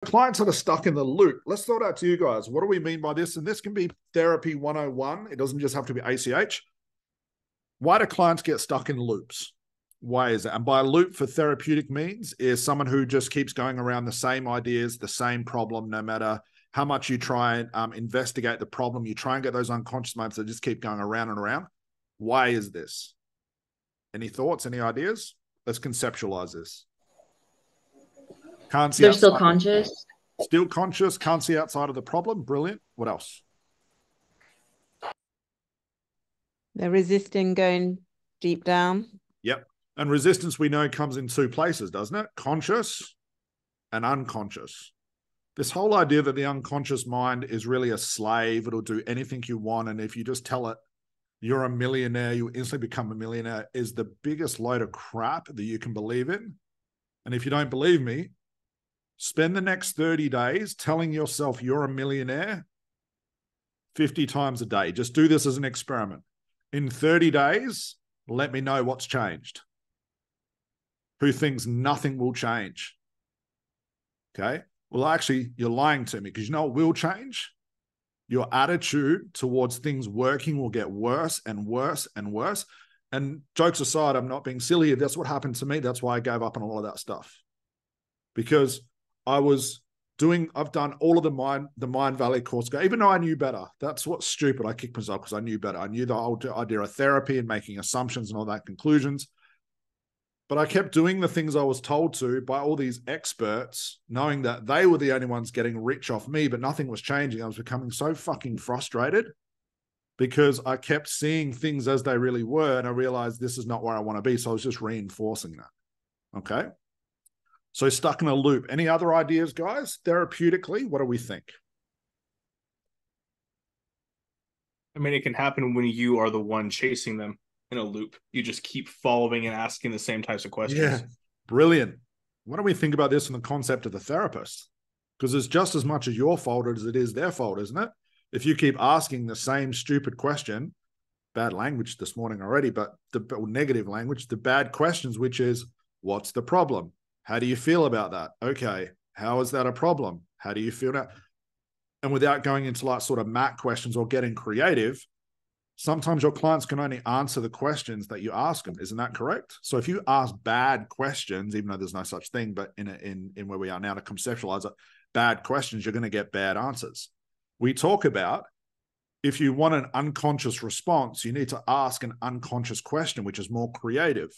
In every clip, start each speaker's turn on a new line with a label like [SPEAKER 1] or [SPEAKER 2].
[SPEAKER 1] Clients that are stuck in the loop. Let's throw it out to you guys. What do we mean by this? And this can be therapy 101. It doesn't just have to be ACH. Why do clients get stuck in loops? Why is that? And by loop for therapeutic means is someone who just keeps going around the same ideas, the same problem, no matter how much you try and investigate the problem, you try and get those unconscious minds that just keep going around and around. Why is this? Any thoughts, any ideas? Let's conceptualize this. Can't see
[SPEAKER 2] They're still
[SPEAKER 1] outside.
[SPEAKER 2] conscious.
[SPEAKER 1] Still conscious, can't see outside of the problem. Brilliant. What else?
[SPEAKER 3] They're resisting going deep down.
[SPEAKER 1] Yep. And resistance, we know, comes in two places, doesn't it? Conscious and unconscious. This whole idea that the unconscious mind is really a slave, it'll do anything you want, and if you just tell it you're a millionaire, you instantly become a millionaire, is the biggest load of crap that you can believe in. And if you don't believe me, spend the next 30 days telling yourself you're a millionaire 50 times a day. Just do this as an experiment. In 30 days, let me know what's changed. Who thinks nothing will change? Okay. Well, actually, you're lying to me, because you know what will change? Your attitude towards things working will get worse and worse and worse. And jokes aside, I'm not being silly. That's what happened to me. That's why I gave up on all of that stuff. Because I've done all of the Mind Valley course, even though I knew better. That's what's stupid. I kicked myself because I knew better. I knew the whole idea of therapy and making assumptions and all that, conclusions. But I kept doing the things I was told to by all these experts, knowing that they were the only ones getting rich off me, but nothing was changing. I was becoming so fucking frustrated because I kept seeing things as they really were, and I realized this is not where I want to be. So I was just reinforcing that. Okay. So stuck in a loop. Any other ideas, guys? Therapeutically, what do we think?
[SPEAKER 4] I mean, it can happen when you are the one chasing them in a loop. You just keep following and asking the same types of questions.
[SPEAKER 1] Yeah, brilliant. What do we think about this in the concept of the therapist? Because it's just as much as your fault as it is their fault, isn't it? If you keep asking the same stupid question, bad language this morning already, but the negative language, the bad questions, which is, what's the problem? How do you feel about that? Okay, how is that a problem? How do you feel now? And without going into like sort of mat questions or getting creative, sometimes your clients can only answer the questions that you ask them. Isn't that correct? So if you ask bad questions, even though there's no such thing, but in where we are now to conceptualize it, bad questions, you're going to get bad answers. We talk about if you want an unconscious response, you need to ask an unconscious question, which is more creative.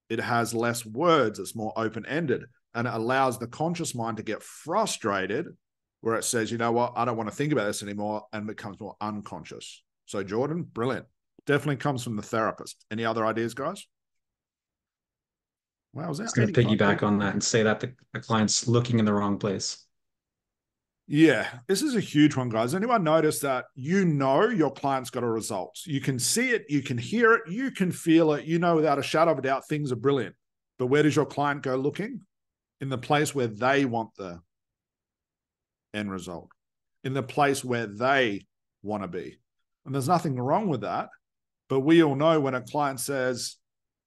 [SPEAKER 1] It has less words, it's more open-ended, and it allows the conscious mind to get frustrated where it says, you know what, I don't want to think about this anymore, and becomes more unconscious. So Jordan, brilliant. Definitely comes from the therapist. Any other ideas, guys? Wow, was that?
[SPEAKER 5] I was going to piggyback on that and say that the client's looking in the wrong place.
[SPEAKER 1] Yeah, this is a huge one, guys. Anyone notice that you know your client's got a result? You can see it, you can hear it, you can feel it. You know without a shadow of a doubt things are brilliant. But where does your client go looking? In the place where they want the end result. In the place where they want to be. And there's nothing wrong with that. But we all know when a client says,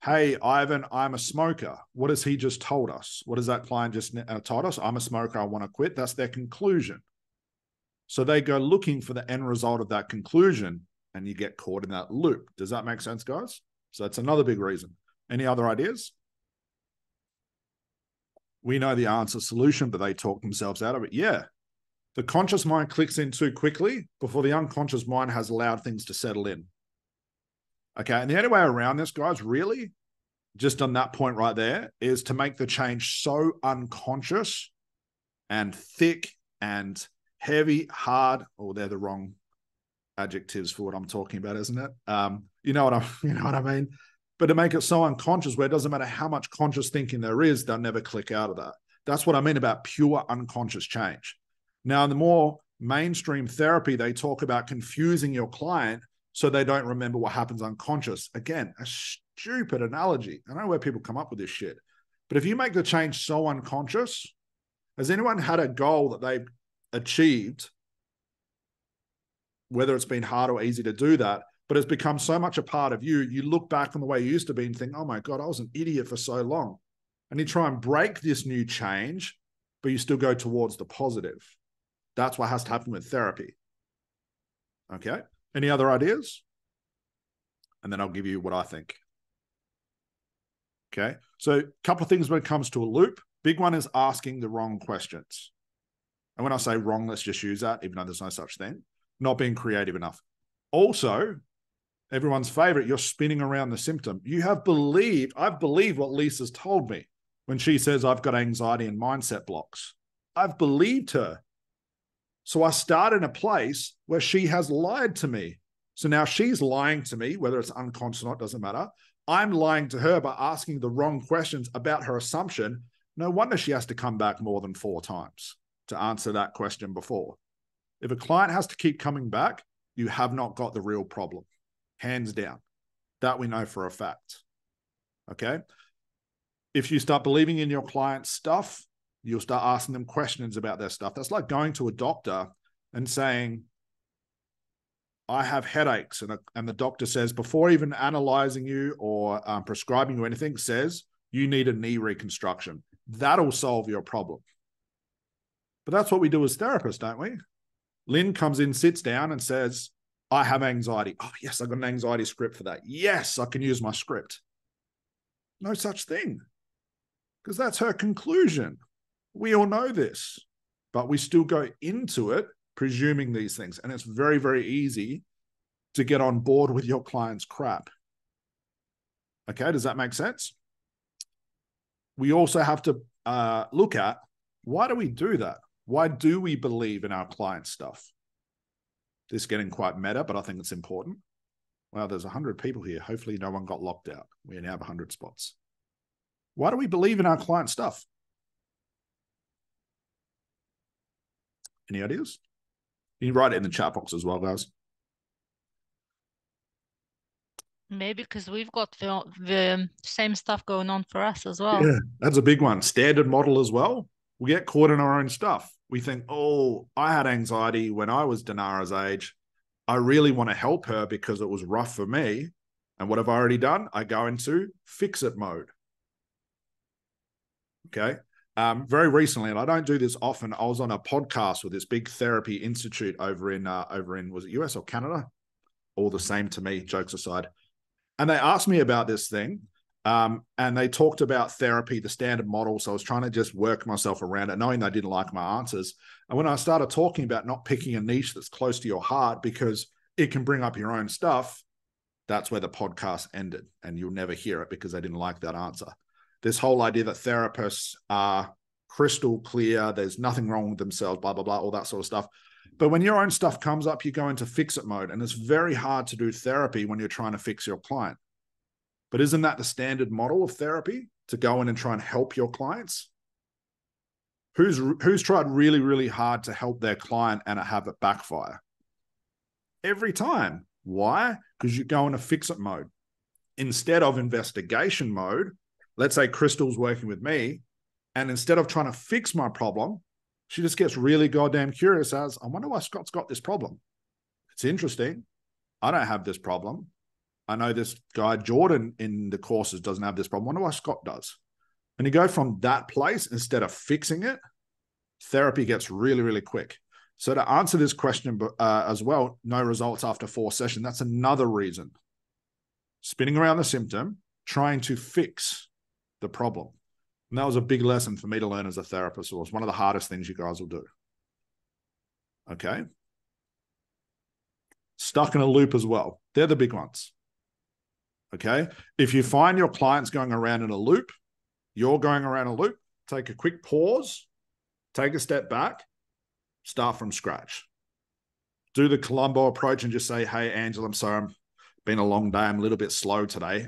[SPEAKER 1] hey, Ivan, I'm a smoker. What has he just told us? What has that client just told us? I'm a smoker. I want to quit. That's their conclusion. So they go looking for the end result of that conclusion, and you get caught in that loop. Does that make sense, guys? So that's another big reason. Any other ideas? We know the answer solution, but they talk themselves out of it. Yeah. The conscious mind clicks in too quickly before the unconscious mind has allowed things to settle in. Okay, and the only way around this, guys, really, just on that point right there, is to make the change so unconscious and thick and heavy, hard. Oh, they're the wrong adjectives for what I'm talking about, isn't it? You know what I mean? But to make it so unconscious where it doesn't matter how much conscious thinking there is, they'll never click out of that. That's what I mean about pure unconscious change. Now, in the more mainstream therapy, they talk about confusing your client so they don't remember what happens unconscious. Again, a stupid analogy. I don't know where people come up with this shit. But if you make the change so unconscious, has anyone had a goal that they've achieved, whether it's been hard or easy to do that, but it's become so much a part of you, you look back on the way you used to be and think, oh my God, I was an idiot for so long. And you try and break this new change but you still go towards the positive. That's what has to happen with therapy. Okay. Any other ideas? And then I'll give you what I think. Okay. So a couple of things when it comes to a loop. Big one is asking the wrong questions. And when I say wrong, let's just use that, even though there's no such thing. Not being creative enough. Also, everyone's favorite, you're spinning around the symptom. I've believed what Lisa's told me when she says I've got anxiety and mindset blocks. I've believed her. So I start in a place where she has lied to me. So now she's lying to me, whether it's unconscious or not, doesn't matter. I'm lying to her by asking the wrong questions about her assumption. No wonder she has to come back more than 4 times to answer that question before. If a client has to keep coming back, you have not got the real problem. Hands down. That we know for a fact. Okay? If you start believing in your client's stuff, you'll start asking them questions about their stuff. That's like going to a doctor and saying, I have headaches. And the doctor says, before even analyzing you or prescribing you anything, says, you need a knee reconstruction. That'll solve your problem. But that's what we do as therapists, don't we? Lynn comes in, sits down and says, I have anxiety. Oh, yes, I've got an anxiety script for that. Yes, I can use my script. No such thing. Because that's her conclusion. We all know this. But we still go into it presuming these things. And it's very, very easy to get on board with your client's crap. Okay, does that make sense? We also have to look at, why do we do that? Why do we believe in our client stuff? This is getting quite meta, but I think it's important. Well, there's 100 people here. Hopefully no one got locked out. We now have 100 spots. Why do we believe in our client stuff? Any ideas? You can write it in the chat box as well, guys.
[SPEAKER 2] Maybe because we've got the same stuff going on for us as well.
[SPEAKER 1] Yeah, that's a big one. Standard model as well. We get caught in our own stuff. We think, oh, I had anxiety when I was Dinara's age. I really want to help her because it was rough for me. And what have I already done? I go into fix-it mode. Okay. Very recently, and I don't do this often, I was on a podcast with this big therapy institute over in, was it US or Canada? All the same to me, jokes aside. And they asked me about this thing. And they talked about therapy, the standard model. So I was trying to just work myself around it, knowing they didn't like my answers. And when I started talking about not picking a niche that's close to your heart because it can bring up your own stuff, that's where the podcast ended. And you'll never hear it because they didn't like that answer. This whole idea that therapists are crystal clear, there's nothing wrong with themselves, blah, blah, blah, all that sort of stuff. But when your own stuff comes up, you go into fix-it mode. And it's very hard to do therapy when you're trying to fix your client. But isn't that the standard model of therapy, to go in and try and help your clients? Who's tried really, really hard to help their client and have it backfire? Every time. Why? Because you go into fix-it mode. Instead of investigation mode, let's say Crystal's working with me, and instead of trying to fix my problem, she just gets really goddamn curious as, I wonder why Scott's got this problem. It's interesting. I don't have this problem. I know this guy, Jordan, in the courses doesn't have this problem. I wonder why Scott does. And you go from that place instead of fixing it, therapy gets really, really quick. So to answer this question as well, no results after 4 sessions, that's another reason. Spinning around the symptom, trying to fix the problem. And that was a big lesson for me to learn as a therapist. It was one of the hardest things you guys will do. Okay. Stuck in a loop as well. They're the big ones. Okay. If you find your clients going around in a loop, you're going around a loop, take a quick pause, take a step back, start from scratch. Do the Columbo approach and just say, hey, Angela, I'm sorry, it's been a long day. I'm a little bit slow today.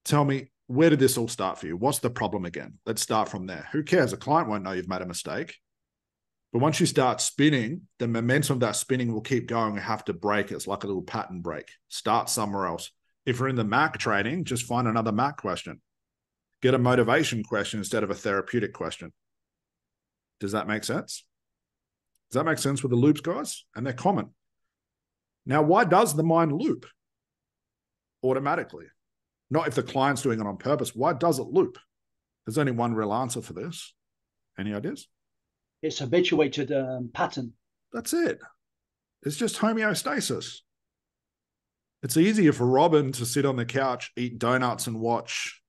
[SPEAKER 1] Tell me, where did this all start for you? What's the problem again? Let's start from there. Who cares? A client won't know you've made a mistake. But once you start spinning, the momentum of that spinning will keep going. You have to break it. It's like a little pattern break. Start somewhere else. If you're in the MAC training, just find another MAC question. Get a motivation question instead of a therapeutic question. Does that make sense? Does that make sense with the loops, guys? And they're common. Now, why does the mind loop automatically? Not if the client's doing it on purpose. Why does it loop? There's only one real answer for this. Any ideas?
[SPEAKER 6] It's habituated pattern.
[SPEAKER 1] That's it. It's just homeostasis. It's easier for Robin to sit on the couch, eat donuts, and watch,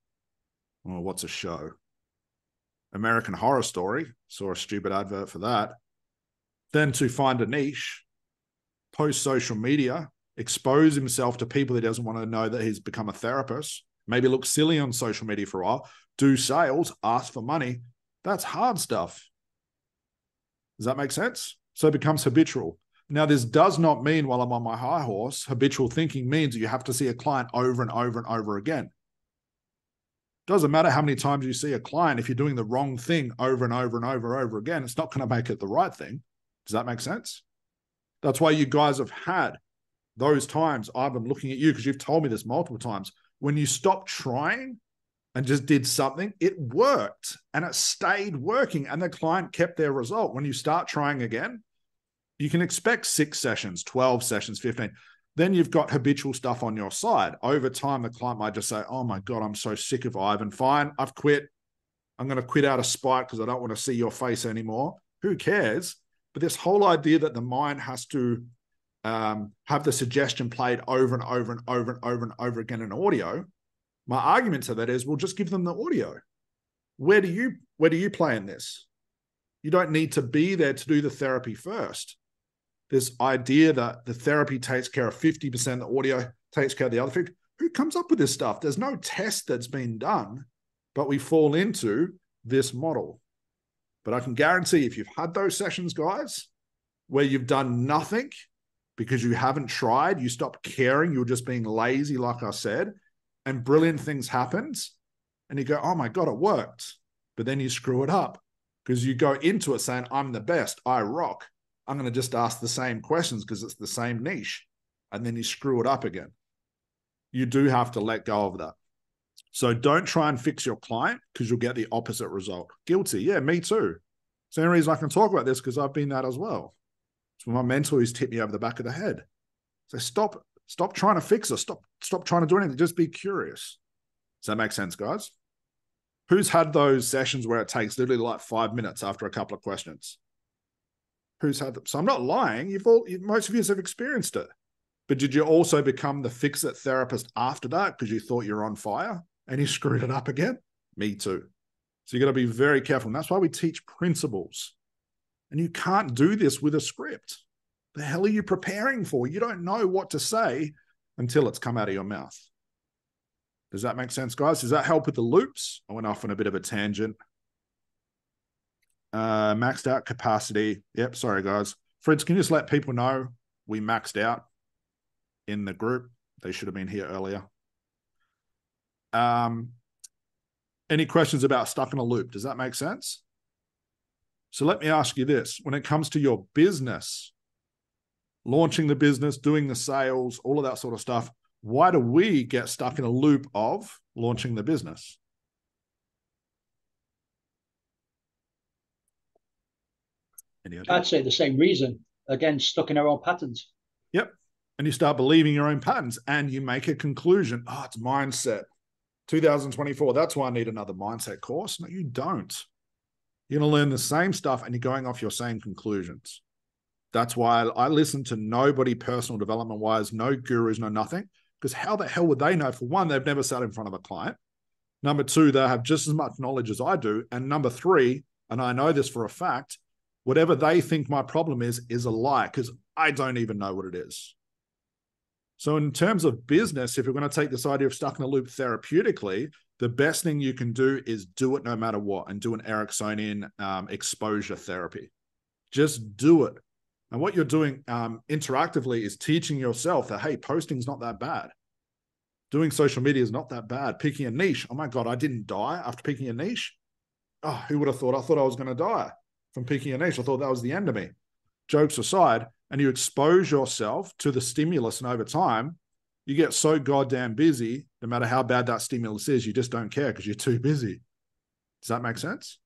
[SPEAKER 1] well, what's a show? American Horror Story. Saw a stupid advert for that. Than to find a niche, post social media, expose himself to people he doesn't want to know that he's become a therapist, maybe look silly on social media for a while, do sales, ask for money. That's hard stuff. Does that make sense? So it becomes habitual. Now, this does not mean, while I'm on my high horse, habitual thinking means you have to see a client over and over and over again. Doesn't matter how many times you see a client, if you're doing the wrong thing over and over and over and over again, it's not going to make it the right thing. Does that make sense? That's why you guys have had those times. I've been looking at you because you've told me this multiple times. When you stopped trying and just did something, it worked and it stayed working and the client kept their result. When you start trying again, you can expect 6 sessions, 12 sessions, 15. Then you've got habitual stuff on your side. Over time, the client might just say, oh my God, I'm so sick of Ivan. Fine, I've quit. I'm going to quit out of spite because I don't want to see your face anymore. Who cares? But this whole idea that the mind has to have the suggestion played over and over and over and over and over again in audio, my argument to that is, we'll just give them the audio. Where do you play in this? You don't need to be there to do the therapy first. This idea that the therapy takes care of 50%, the audio takes care of the other 50%. Who comes up with this stuff? There's no test that's been done, but we fall into this model. But I can guarantee if you've had those sessions, guys, where you've done nothing because you haven't tried, you stopped caring, you're just being lazy, like I said, and brilliant things happened, and you go, oh my God, it worked. But then you screw it up because you go into it saying, I'm the best, I rock. I'm going to just ask the same questions because it's the same niche. And then you screw it up again. You do have to let go of that. So don't try and fix your client because you'll get the opposite result. Guilty. Yeah, me too. It's the only reason I can talk about this because I've been that as well. It's when my mentor who's hit me over the back of the head. So stop trying to fix it. Stop trying to do anything. Just be curious. Does that make sense, guys? Who's had those sessions where it takes literally like 5 minutes after a couple of questions? Who's had them? So I'm not lying. Most of you have experienced it. But did you also become the fix-it therapist after that because you thought you're on fire and you screwed it up again? Me too. So you got to be very careful. And that's why we teach principles. And you can't do this with a script. The hell are you preparing for? You don't know what to say until it's come out of your mouth. Does that make sense, guys? Does that help with the loops? I went off on a bit of a tangent. Maxed out capacity. Yep, sorry, guys. Fritz, can you just let people know we maxed out in the group? They should have been here earlier. Any questions about stuck in a loop? Does that make sense? So let me ask you this. When it comes to your business, launching the business, doing the sales, all of that sort of stuff, why do we get stuck in a loop of launching the business?
[SPEAKER 6] I'd say the same reason. Again, stuck in our own patterns.
[SPEAKER 1] Yep. And you start believing your own patterns and you make a conclusion. Oh, it's mindset. 2024, that's why I need another mindset course. No, you don't. You're going to learn the same stuff and you're going off your same conclusions. That's why I listen to nobody personal development-wise, no gurus, no nothing, because how the hell would they know? For one, they've never sat in front of a client. Number two, they have just as much knowledge as I do. And number three, and I know this for a fact, whatever they think my problem is a lie because I don't even know what it is. So in terms of business, if you're going to take this idea of stuck in a loop therapeutically, the best thing you can do is do it no matter what and do an Ericksonian exposure therapy. Just do it. And what you're doing interactively is teaching yourself that, hey, posting's not that bad. Doing social media is not that bad. Picking a niche. Oh my God, I didn't die after picking a niche. Oh, who would have thought? I thought I was going to die from picking a niche. I thought that was the end of me. Jokes aside, and you expose yourself to the stimulus, and over time, you get so goddamn busy, no matter how bad that stimulus is, you just don't care because you're too busy. Does that make sense?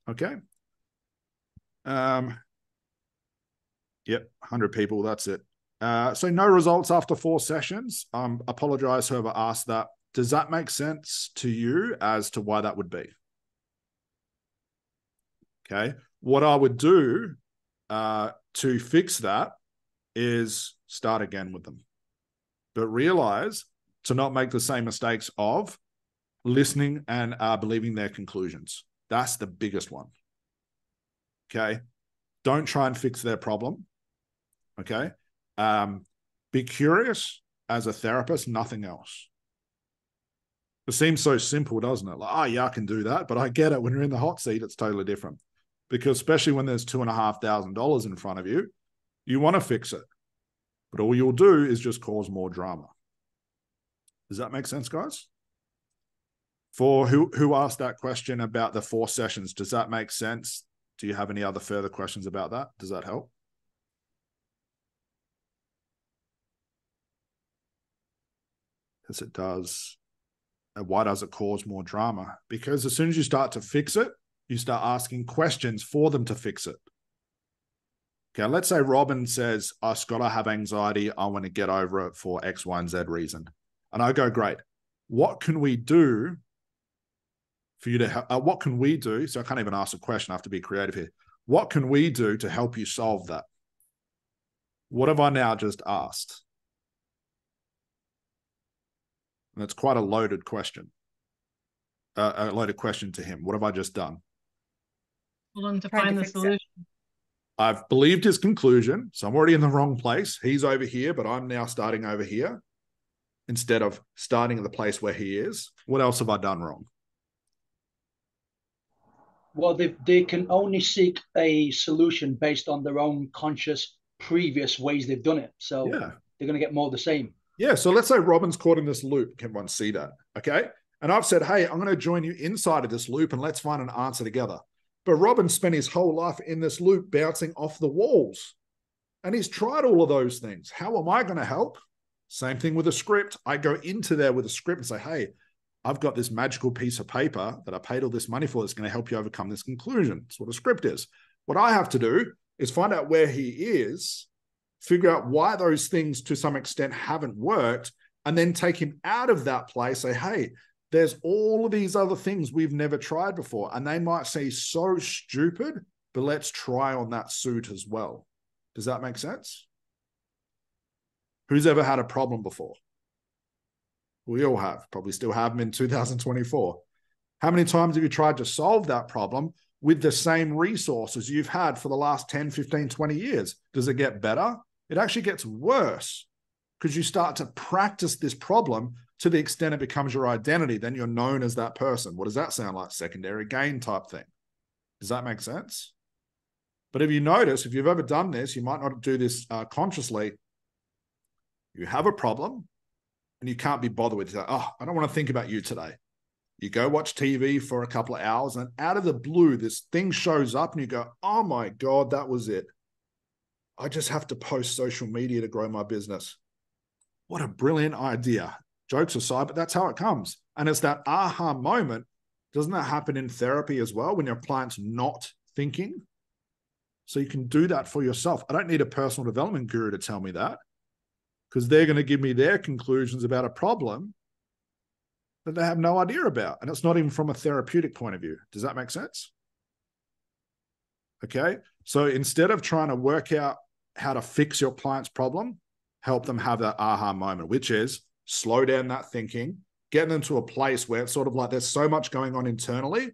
[SPEAKER 1] Okay. Yep, 100 people, that's it. So no results after 4 sessions. Apologize whoever asked that. Does that make sense to you as to why that would be? Okay. What I would do to fix that is start again with them. But realize to not make the same mistakes of listening and believing their conclusions. That's the biggest one. Okay. Don't try and fix their problem. Okay. Be curious as a therapist, nothing else. It seems so simple, doesn't it? Like, oh, yeah, I can do that. But I get it. When you're in the hot seat, it's totally different. Because especially when there's $2,500 in front of you, you want to fix it. But all you'll do is just cause more drama. Does that make sense, guys? For who asked that question about the 4 sessions, does that make sense? Do you have any other further questions about that? Does that help? Yes, it does. And why does it cause more drama? Because as soon as you start to fix it, you start asking questions for them to fix it. Okay, let's say Robin says, oh, Scott, I have anxiety. I want to get over it for X, Y, and Z reason. And I go, great. What can we do for you to what can we do? So I can't even ask a question. I have to be creative here. What can we do to help you solve that? What have I now just asked? And that's quite a loaded question. A loaded question to him. What have I just done?
[SPEAKER 2] Hold on to find the solution.
[SPEAKER 1] I've believed his conclusion, so I'm already in the wrong place. He's over here, but I'm now starting over here instead of starting at the place where he is. What else have I done wrong?
[SPEAKER 6] Well, they can only seek a solution based on their own conscious previous ways they've done it. So yeah, they're going to get more of the same.
[SPEAKER 1] Yeah, so let's say Robin's caught in this loop. Can everyone see that? Okay. And I've said, hey, I'm going to join you inside of this loop and let's find an answer together. But Robin spent his whole life in this loop bouncing off the walls. And he's tried all of those things. How am I going to help? Same thing with a script. I go into there with a script and say, hey, I've got this magical piece of paper that I paid all this money for that's going to help you overcome this conclusion. That's what a script is. What I have to do is find out where he is, figure out why those things to some extent haven't worked, and then take him out of that place, say, hey, there's all of these other things we've never tried before. And they might say so stupid, but let's try on that suit as well. Does that make sense? Who's ever had a problem before? We all have, probably still have them in 2024. How many times have you tried to solve that problem with the same resources you've had for the last 10, 15, 20 years? Does it get better? It actually gets worse because you start to practice this problem to the extent it becomes your identity. Then you're known as that person. What does that sound like? Secondary gain type thing. Does that make sense? But if you notice, if you've ever done this, you might not do this consciously. You have a problem and you can't be bothered with it. Oh, I don't want to think about you today. You go watch TV for a couple of hours and out of the blue, this thing shows up and you go, oh my God, that was it. I just have to post social media to grow my business. What a brilliant idea. Jokes aside, but that's how it comes. And it's that aha moment. Doesn't that happen in therapy as well when your client's not thinking? So you can do that for yourself. I don't need a personal development guru to tell me that because they're going to give me their conclusions about a problem that they have no idea about. And it's not even from a therapeutic point of view. Does that make sense? Okay. So instead of trying to work out how to fix your client's problem, help them have that aha moment, which is slow down that thinking, get them to a place where it's sort of like there's so much going on internally,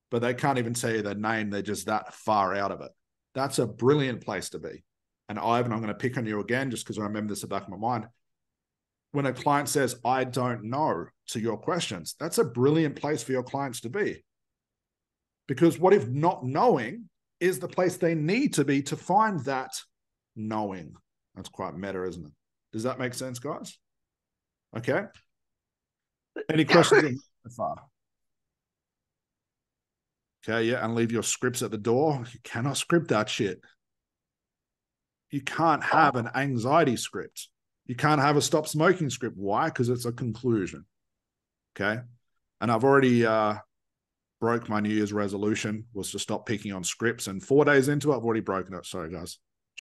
[SPEAKER 1] but they can't even tell you their name. They're just that far out of it. That's a brilliant place to be. And Ivan, I'm going to pick on you again just because I remember this in the back of my mind. When a client says, I don't know to your questions, that's a brilliant place for your clients to be. Because what if not knowing is the place they need to be to find that knowing? That's quite meta, isn't it? Does that make sense, guys? Okay. Any questions so far? Okay, yeah, and leave your scripts at the door. You cannot script that shit. You can't have an anxiety script. You can't have a stop smoking script. Why? Because it's a conclusion. Okay. And I've already broke my New Year's resolution was to stop picking on scripts. And 4 days into it, I've already broken it. Sorry, guys.